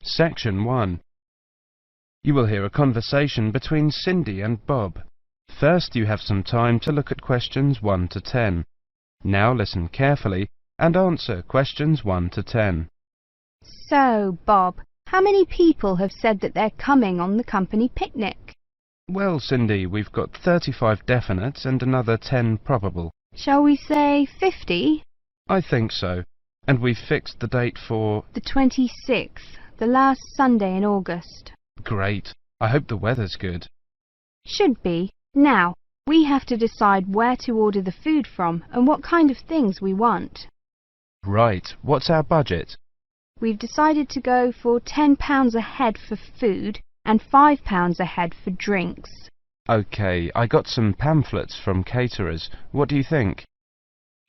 Section 1. You will hear a conversation between Cindy and Bob. First, you have some time to look at questions 1 to 10. Now listen carefully and answer questions 1 to 10. So, Bob, how many people have said that they're coming on the company picnic? Well, Cindy, we've got 35 definite and another 10 probable. Shall we say 50? I think so. And we've fixed the date for... The 26th, the last Sunday in August. Great. I hope the weather's good. Should be. Now, we have to decide where to order the food from and what kind of things we want. Right. What's our budget? We've decided to go for £10 a head for food and £5 a head for drinks. OK, I got some pamphlets from caterers. What do you think?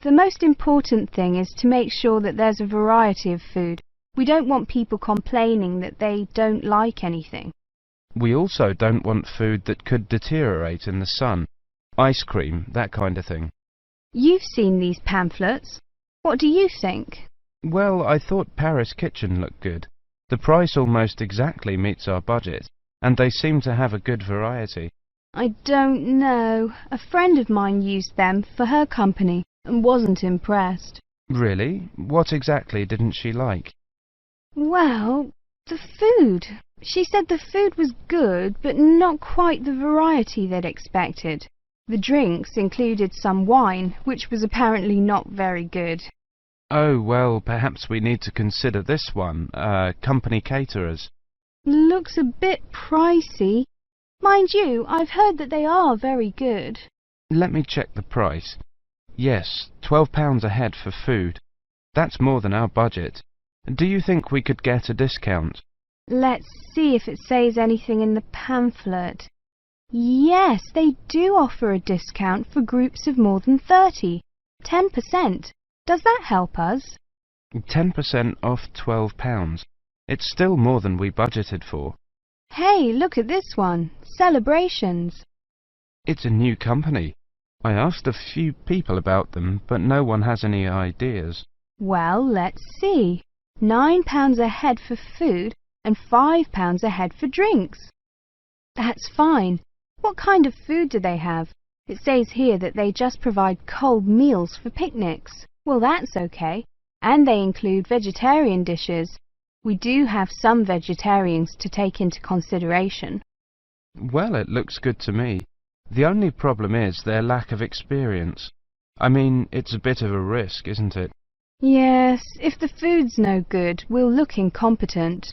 The most important thing is to make sure that there's a variety of food. We don't want people complaining that they don't like anything. We also don't want food that could deteriorate in the sun. Ice cream, that kind of thing. You've seen these pamphlets. What do you think? Well, I thought Paris Kitchen looked good. The price almost exactly meets our budget, and they seem to have a good variety. I don't know. A friend of mine used them for her company and wasn't impressed. Really? What exactly didn't she like? Well, the food. She said the food was good, but not quite the variety they'd expected. The drinks included some wine, which was apparently not very good. Oh, well, perhaps we need to consider this one, company caterers. Looks a bit pricey. Mind you, I've heard that they are very good. Let me check the price. Yes, £12 a head for food. That's more than our budget. Do you think we could get a discount? Let's see if it says anything in the pamphlet. Yes, they do offer a discount for groups of more than 30. 10%. Does that help us? 10% off £12. It's still more than we budgeted for. Hey, look at this one. Celebrations. It's a new company. I asked a few people about them, but no one has any ideas. Well, let's see. £9 a head for food and £5 a head for drinks. That's fine. What kind of food do they have? It says here that they just provide cold meals for picnics. Well, that's okay. And they include vegetarian dishes. We do have some vegetarians to take into consideration. Well, it looks good to me. The only problem is their lack of experience. I mean, it's a bit of a risk, isn't it? Yes, if the food's no good, we'll look incompetent.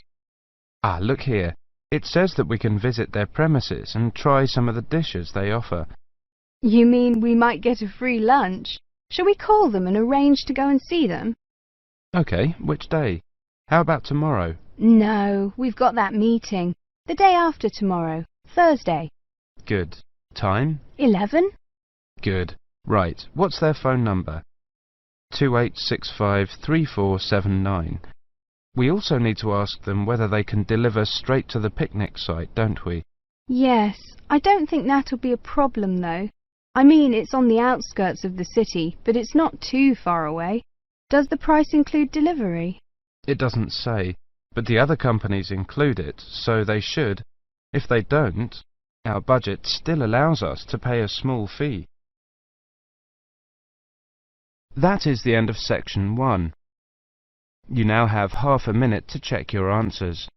Ah, look here. It says that we can visit their premises and try some of the dishes they offer. You mean we might get a free lunch? Shall we call them and arrange to go and see them? OK, which day? How about tomorrow? No, we've got that meeting. The day after tomorrow, Thursday. Good. Time? 11? Good. Right. What's their phone number? 28653479. We also need to ask them whether they can deliver straight to the picnic site, don't we? Yes, I don't think that'll be a problem though. I mean, it's on the outskirts of the city, but it's not too far away. Does the price include delivery? It doesn't say, but the other companies include it, so they should. If they don't, our budget still allows us to pay a small fee. That is the end of section 1. You now have half a minute to check your answers.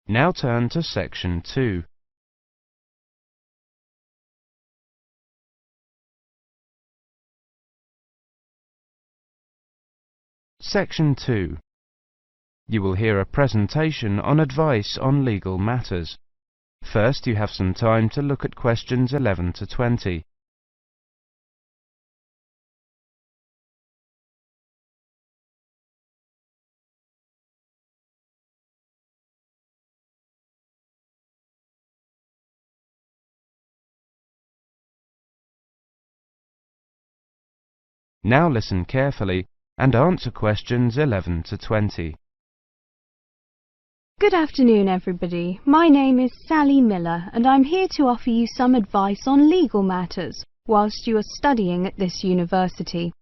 Now turn to section 2. Section 2. You will hear a presentation on advice on legal matters. First, you have some time to look at questions 11 to 20. Now listen carefully and answer questions 11 to 20. Good afternoon, everybody. My name is Sally Miller, and I'm here to offer you some advice on legal matters whilst you are studying at this university.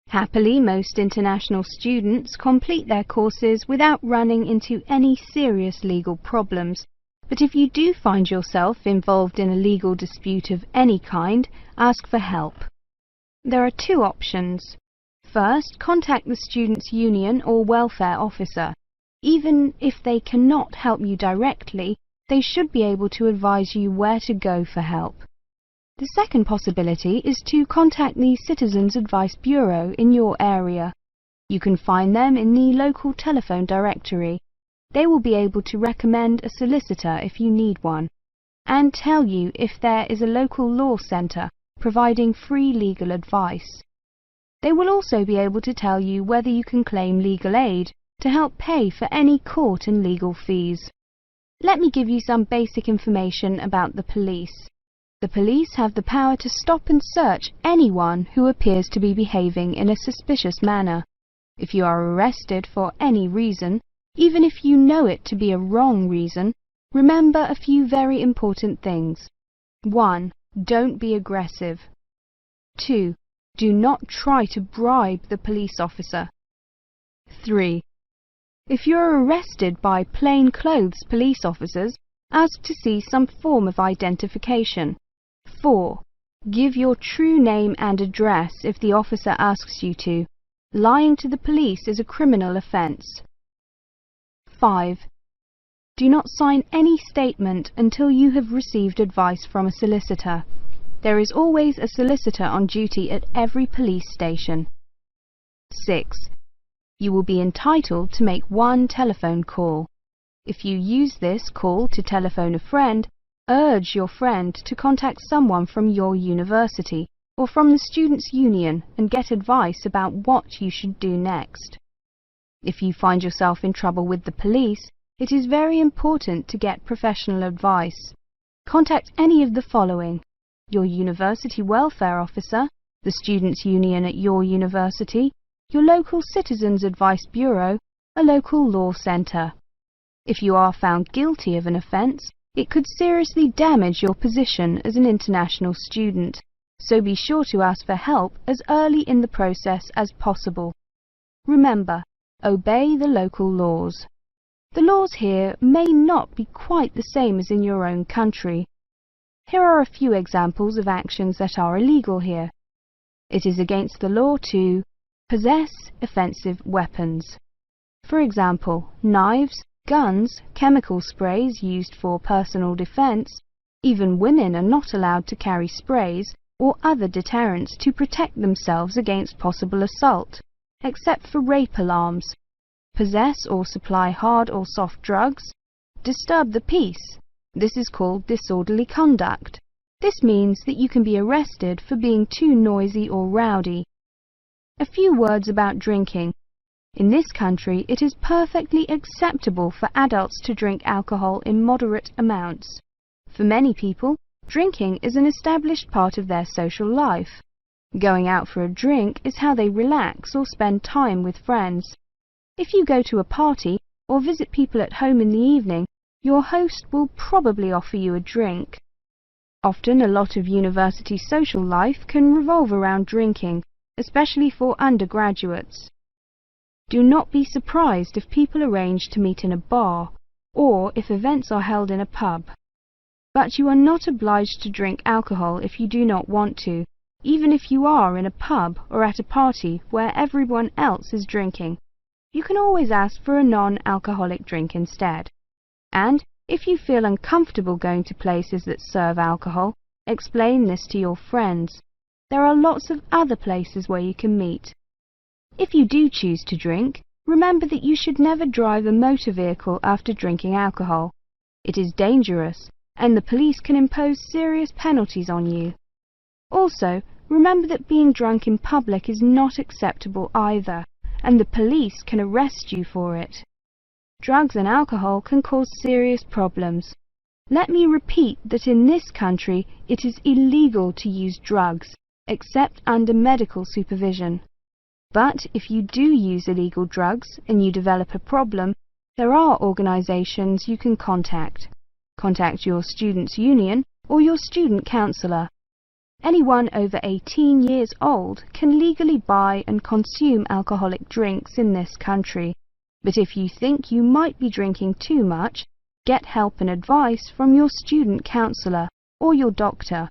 Happily, most international students complete their courses without running into any serious legal problems. But if you do find yourself involved in a legal dispute of any kind, ask for help. There are two options. First, contact the students' union or welfare officer. Even if they cannot help you directly, they should be able to advise you where to go for help. The second possibility is to contact the Citizens Advice Bureau in your area. You can find them in the local telephone directory. They will be able to recommend a solicitor if you need one, and tell you if there is a local law centre providing free legal advice. They will also be able to tell you whether you can claim legal aid to help pay for any court and legal fees. Let me give you some basic information about the police. The police have the power to stop and search anyone who appears to be behaving in a suspicious manner. If you are arrested for any reason, even if you know it to be a wrong reason, remember a few very important things. 1. Don't be aggressive. 2. Do not try to bribe the police officer. 3. If you are arrested by plainclothes police officers, ask to see some form of identification. 4. Give your true name and address if the officer asks you to. Lying to the police is a criminal offence. 5. Do not sign any statement until you have received advice from a solicitor. There is always a solicitor on duty at every police station. 6. You will be entitled to make one telephone call. If you use this call to telephone a friend, urge your friend to contact someone from your university or from the Students' Union and get advice about what you should do next. If you find yourself in trouble with the police, it is very important to get professional advice. Contact any of the following: your university welfare officer, the Students' Union at your university, your local Citizens Advice Bureau, a local law centre. If you are found guilty of an offence, it could seriously damage your position as an international student, so be sure to ask for help as early in the process as possible. Remember, obey the local laws. The laws here may not be quite the same as in your own country. Here are a few examples of actions that are illegal here. It is against the law to possess offensive weapons. For example, knives, guns, chemical sprays used for personal defense. Even women are not allowed to carry sprays or other deterrents to protect themselves against possible assault, except for rape alarms. Possess or supply hard or soft drugs. Disturb the peace. This is called disorderly conduct. This means that you can be arrested for being too noisy or rowdy. A few words about drinking. In this country, it is perfectly acceptable for adults to drink alcohol in moderate amounts. For many people, drinking is an established part of their social life. Going out for a drink is how they relax or spend time with friends. If you go to a party or visit people at home in the evening, your host will probably offer you a drink. Often, a lot of university social life can revolve around drinking, especially for undergraduates. Do not be surprised if people arrange to meet in a bar, or if events are held in a pub. But you are not obliged to drink alcohol if you do not want to, even if you are in a pub or at a party where everyone else is drinking. You can always ask for a non-alcoholic drink instead. And if you feel uncomfortable going to places that serve alcohol, explain this to your friends. There are lots of other places where you can meet. If you do choose to drink, remember that you should never drive a motor vehicle after drinking alcohol. It is dangerous, and the police can impose serious penalties on you. Also, remember that being drunk in public is not acceptable either, and the police can arrest you for it. Drugs and alcohol can cause serious problems. Let me repeat that in this country it is illegal to use drugs, except under medical supervision. But if you do use illegal drugs and you develop a problem, there are organisations you can contact. Contact your students' union or your student counsellor. Anyone over 18 years old can legally buy and consume alcoholic drinks in this country. But if you think you might be drinking too much, get help and advice from your student counsellor or your doctor.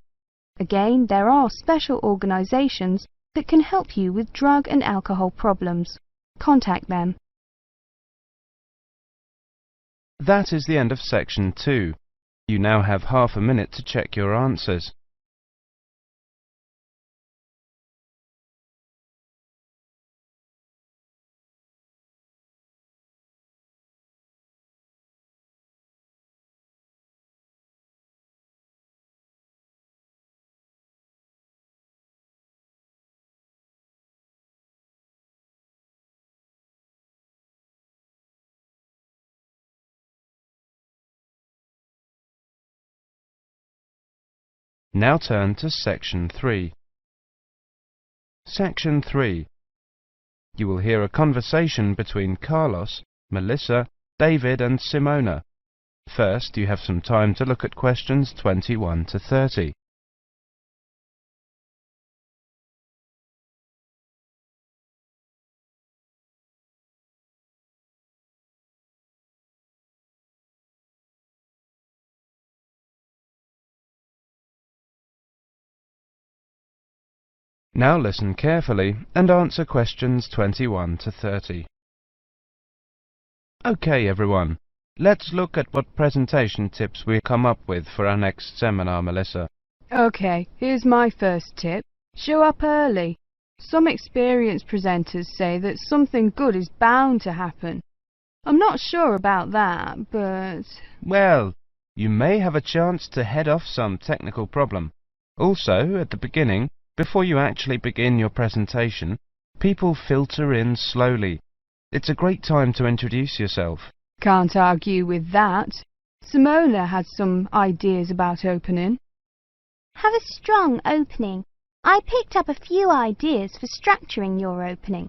Again, there are special organisations that can help you with drug and alcohol problems. Contact them. That is the end of section 2. You now have half a minute to check your answers. Now turn to section 3. Section 3. You will hear a conversation between Carlos, Melissa, David and Simona. First, you have some time to look at questions 21 to 30. Now listen carefully and answer questions 21 to 30. Okay, everyone. Let's look at what presentation tips we come up with for our next seminar, Melissa. Okay, here's my first tip. Show up early. Some experienced presenters say that something good is bound to happen. I'm not sure about that, but... Well, you may have a chance to head off some technical problem. Also, at the beginning, before you actually begin your presentation, people filter in slowly. It's a great time to introduce yourself. Can't argue with that. Simona has some ideas about opening. Have a strong opening. I picked up a few ideas for structuring your opening.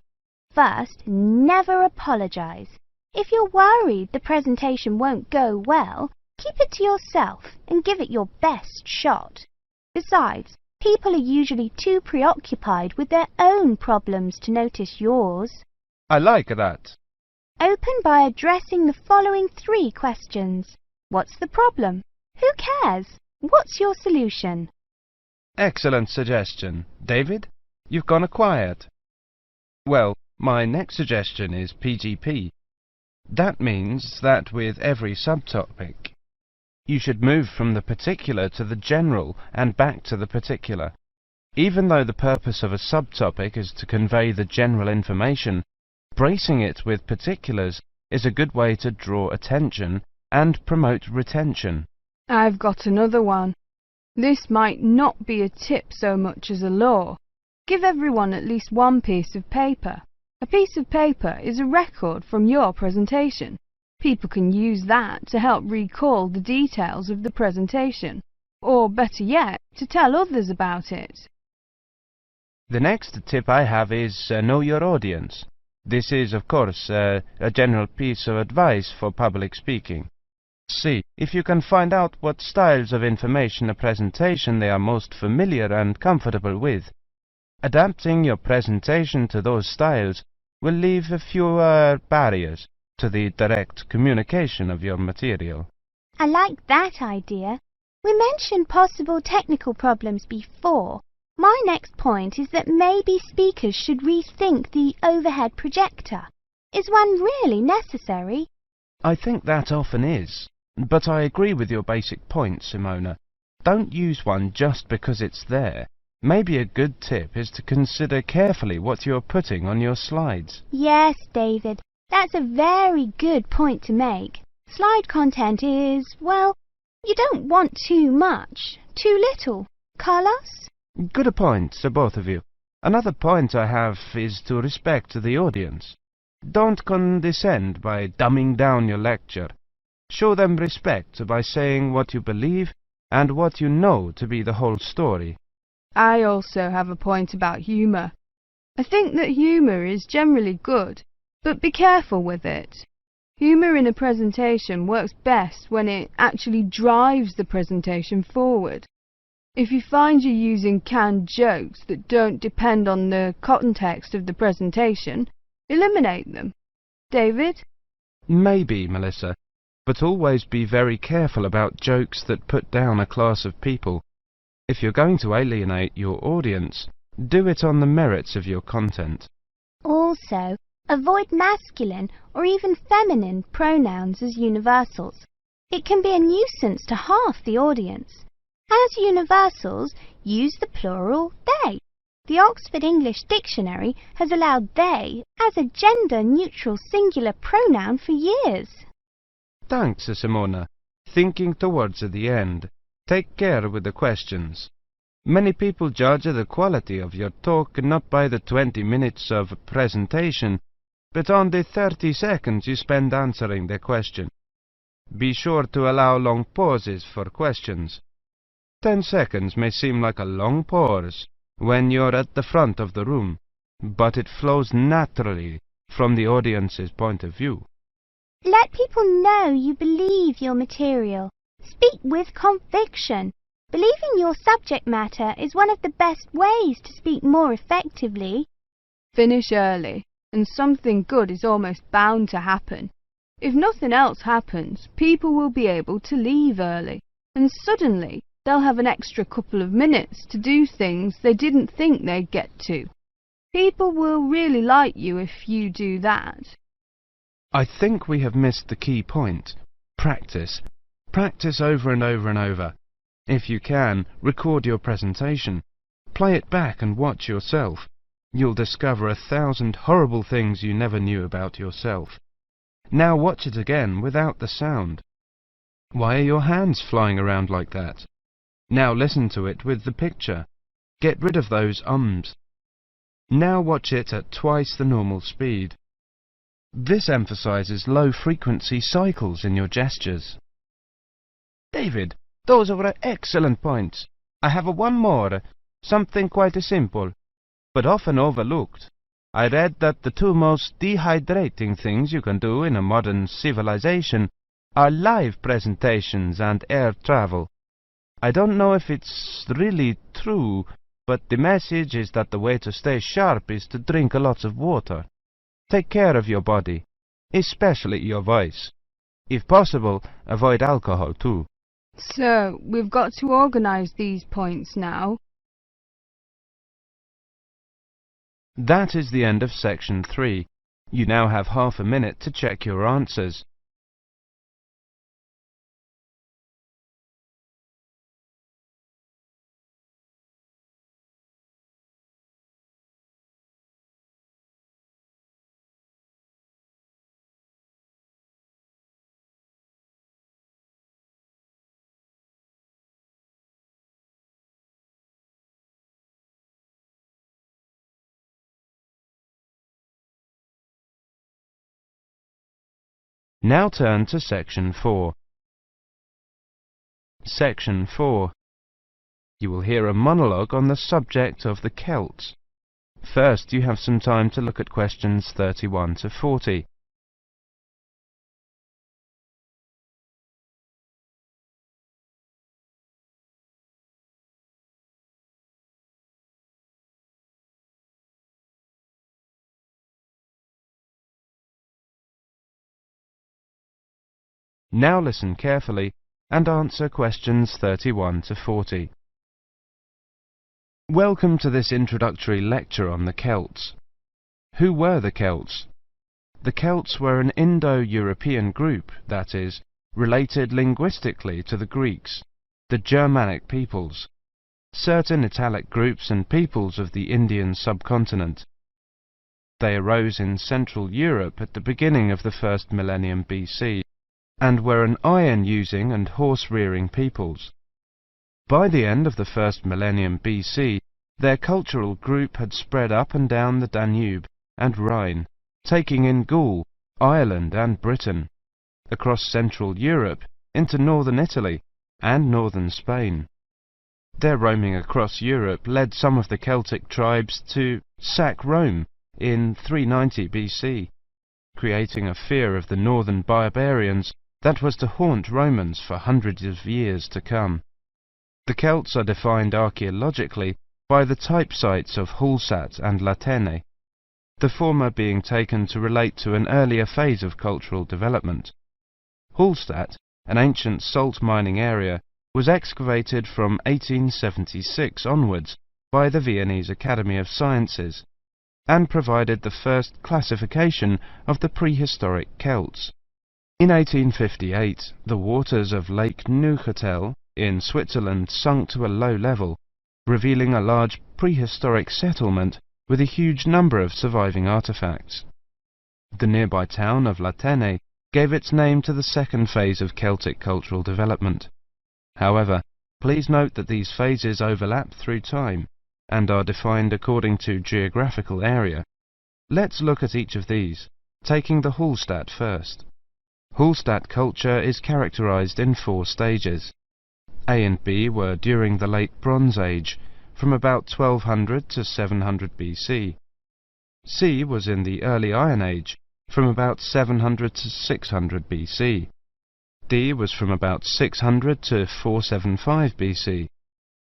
First, never apologise. If you're worried the presentation won't go well, keep it to yourself and give it your best shot. Besides, people are usually too preoccupied with their own problems to notice yours. I like that. Open by addressing the following 3 questions. What's the problem? Who cares? What's your solution? Excellent suggestion. David, you've gone quiet. Well, my next suggestion is PGP. That means that with every subtopic, you should move from the particular to the general and back to the particular. Even though the purpose of a subtopic is to convey the general information, bracing it with particulars is a good way to draw attention and promote retention. I've got another one. This might not be a tip so much as a law. Give everyone at least one piece of paper. A piece of paper is a record from your presentation. People can use that to help recall the details of the presentation, or better yet, to tell others about it. The next tip I have is know your audience. This is, of course, a general piece of advice for public speaking. See if you can find out what styles of information a presentation they are most familiar and comfortable with. Adapting your presentation to those styles will leave fewer barriers to the direct communication of your material. I like that idea. We mentioned possible technical problems before. My next point is that maybe speakers should rethink the overhead projector. Is one really necessary? I think that often is, but I agree with your basic point, Simona. Don't use one just because it's there. Maybe a good tip is to consider carefully what you're putting on your slides. Yes, David, that's a very good point to make. Slide content is, well, you don't want too much, too little. Carlos? Good point, both of you. Another point I have is to respect the audience. Don't condescend by dumbing down your lecture. Show them respect by saying what you believe and what you know to be the whole story. I also have a point about humour. I think that humour is generally good, but be careful with it. Humour in a presentation works best when it actually drives the presentation forward. If you find you're using canned jokes that don't depend on the context of the presentation, eliminate them. David? Maybe, Melissa, but always be very careful about jokes that put down a class of people. If you're going to alienate your audience, do it on the merits of your content. Also, avoid masculine or even feminine pronouns as universals. It can be a nuisance to half the audience. As universals, use the plural they. The Oxford English Dictionary has allowed they as a gender-neutral singular pronoun for years. Thanks, Simona. Thinking towards the end. Take care with the questions. Many people judge the quality of your talk not by the 20 minutes of presentation, but on the 30 seconds you spend answering the question. Be sure to allow long pauses for questions. 10 seconds may seem like a long pause when you're at the front of the room, but it flows naturally from the audience's point of view. Let people know you believe your material. Speak with conviction. Believing your subject matter is one of the best ways to speak more effectively. Finish early, and something good is almost bound to happen. If nothing else happens, people will be able to leave early, and suddenly they'll have an extra couple of minutes to do things they didn't think they'd get to. People will really like you if you do that. I think we have missed the key point. Practice. Practice over and over and over. If you can, record your presentation. Play it back and watch yourself. You'll discover 1,000 horrible things you never knew about yourself. Now watch it again without the sound. Why are your hands flying around like that? Now listen to it with the picture. Get rid of those ums. Now watch it at twice the normal speed. This emphasizes low-frequency cycles in your gestures. David, those were excellent points. I have one more, something quite simple, but often overlooked. I read that the two most dehydrating things you can do in a modern civilization are live presentations and air travel. I don't know if it's really true, but the message is that the way to stay sharp is to drink lots of water. Take care of your body, especially your voice. If possible, avoid alcohol too. So, we've got to organise these points now. That is the end of section 3. You now have half a minute to check your answers. Now turn to section 4. Section 4. You will hear a monologue on the subject of the Celts. First, you have some time to look at questions 31 to 40. Now listen carefully and answer questions 31 to 40. Welcome to this introductory lecture on the Celts. Who were the Celts? The Celts were an Indo-European group, that is, related linguistically to the Greeks, the Germanic peoples, certain Italic groups and peoples of the Indian subcontinent. They arose in Central Europe at the beginning of the first millennium BC, and were an iron-using and horse-rearing peoples. By the end of the first millennium BC, their cultural group had spread up and down the Danube and Rhine, taking in Gaul, Ireland and Britain, across Central Europe into northern Italy and northern Spain. Their roaming across Europe led some of the Celtic tribes to sack Rome in 390 BC, creating a fear of the northern barbarians that was to haunt Romans for hundreds of years to come. The Celts are defined archaeologically by the type sites of Hallstatt and Latene, the former being taken to relate to an earlier phase of cultural development. Hallstatt, an ancient salt mining area, was excavated from 1876 onwards by the Viennese Academy of Sciences, and provided the first classification of the prehistoric Celts. In 1858, the waters of Lake Neuchâtel in Switzerland sunk to a low level, revealing a large prehistoric settlement with a huge number of surviving artifacts. The nearby town of Latene gave its name to the second phase of Celtic cultural development. However, please note that these phases overlap through time and are defined according to geographical area. Let's look at each of these, taking the Hallstatt first. Hallstatt culture is characterized in 4 stages. A and B were during the Late Bronze Age, from about 1200 to 700 BC. C was in the Early Iron Age, from about 700 to 600 BC. D was from about 600 to 475 BC.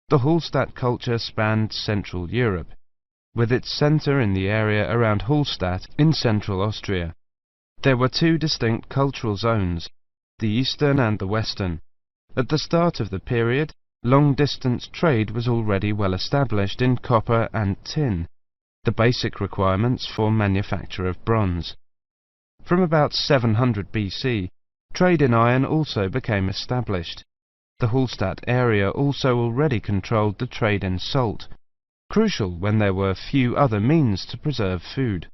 The Hallstatt culture spanned Central Europe, with its centre in the area around Hallstatt in central Austria. There were 2 distinct cultural zones, the eastern and the western. At the start of the period, long-distance trade was already well established in copper and tin, the basic requirements for manufacture of bronze. From about 700 BC, trade in iron also became established. The Hallstatt area also already controlled the trade in salt, crucial when there were few other means to preserve food.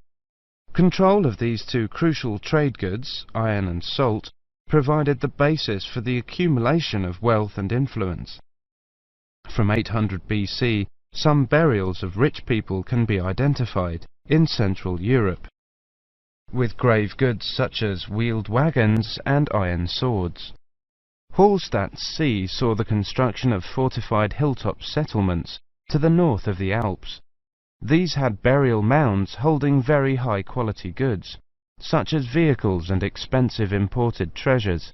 Control of these 2 crucial trade goods, iron and salt, provided the basis for the accumulation of wealth and influence. From 800 BC, some burials of rich people can be identified in Central Europe, with grave goods such as wheeled wagons and iron swords. Hallstatt C saw the construction of fortified hilltop settlements to the north of the Alps. These had burial mounds holding very high-quality goods, such as vehicles and expensive imported treasures.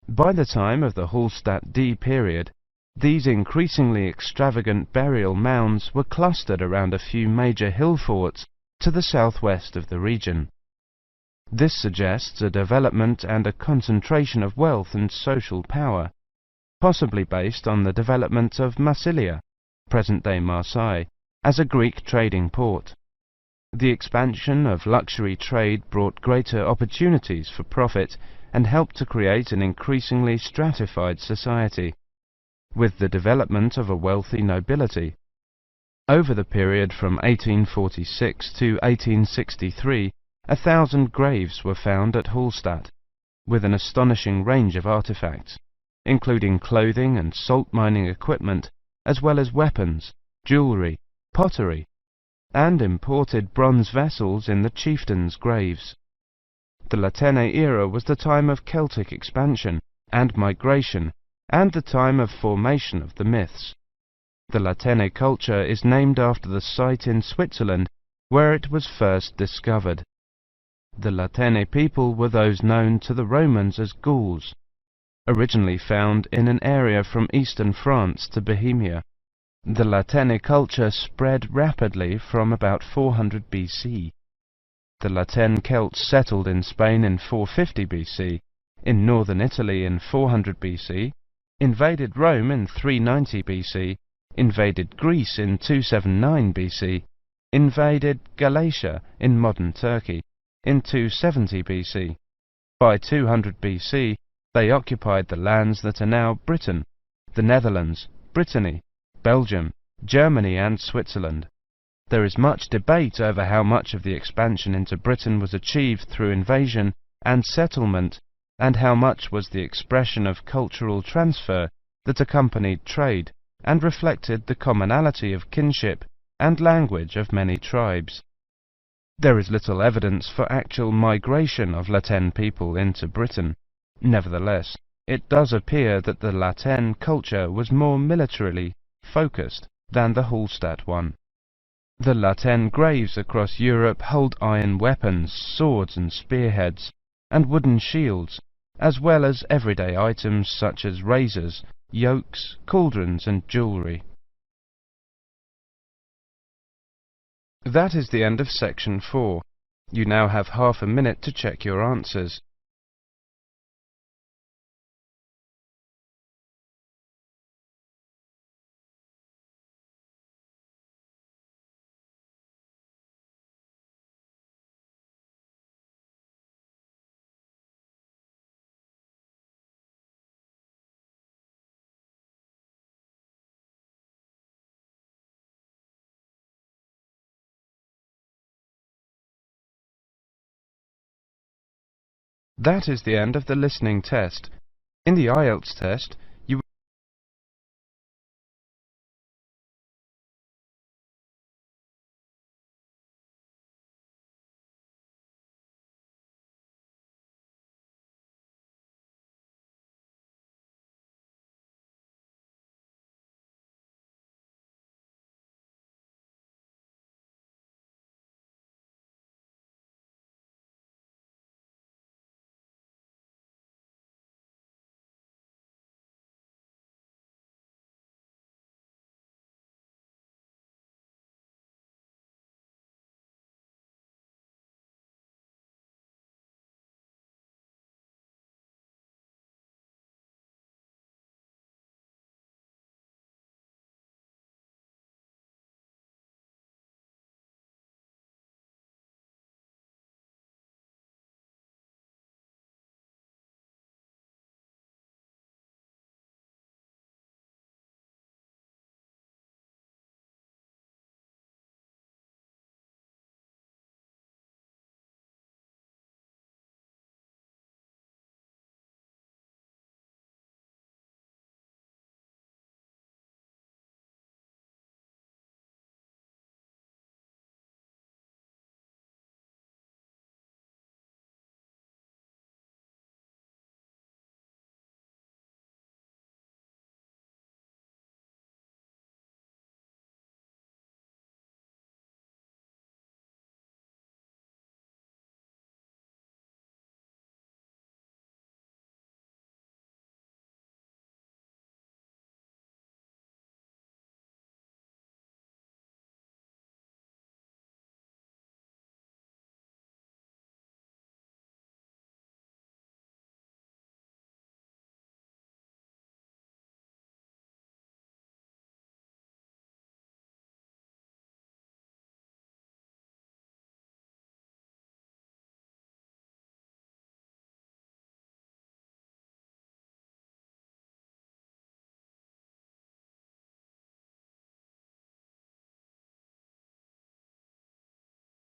By the time of the Hallstatt D period, these increasingly extravagant burial mounds were clustered around a few major hill forts to the southwest of the region. This suggests a development and a concentration of wealth and social power, possibly based on the development of Massilia, present-day Marseille, as a Greek trading port. The expansion of luxury trade brought greater opportunities for profit and helped to create an increasingly stratified society, with the development of a wealthy nobility. Over the period from 1846 to 1863, 1,000 graves were found at Hallstatt, with an astonishing range of artifacts, including clothing and salt mining equipment, as well as weapons, jewellery, pottery, and imported bronze vessels in the chieftains' graves. The Latene era was the time of Celtic expansion and migration, and the time of formation of the myths. The Latene culture is named after the site in Switzerland where it was first discovered. The Latene people were those known to the Romans as Gauls, originally found in an area from eastern France to Bohemia. The Latene culture spread rapidly from about 400 BC. The Latene Celts settled in Spain in 450 BC, in northern Italy in 400 BC, invaded Rome in 390 BC, invaded Greece in 279 BC, invaded Galatia in modern Turkey in 270 BC. By 200 BC, they occupied the lands that are now Britain, the Netherlands, Brittany, Belgium, Germany and Switzerland. There is much debate over how much of the expansion into Britain was achieved through invasion and settlement, and how much was the expression of cultural transfer that accompanied trade and reflected the commonality of kinship and language of many tribes. There is little evidence for actual migration of Latene people into Britain. Nevertheless, it does appear that the Latene culture was more militarily focused, than the Hallstatt one. The Laten graves across Europe hold iron weapons, swords and spearheads, and wooden shields, as well as everyday items such as razors, yokes, cauldrons and jewellery. That is the end of section 4. You now have half a minute to check your answers. That is the end of the listening test. In the IELTS test,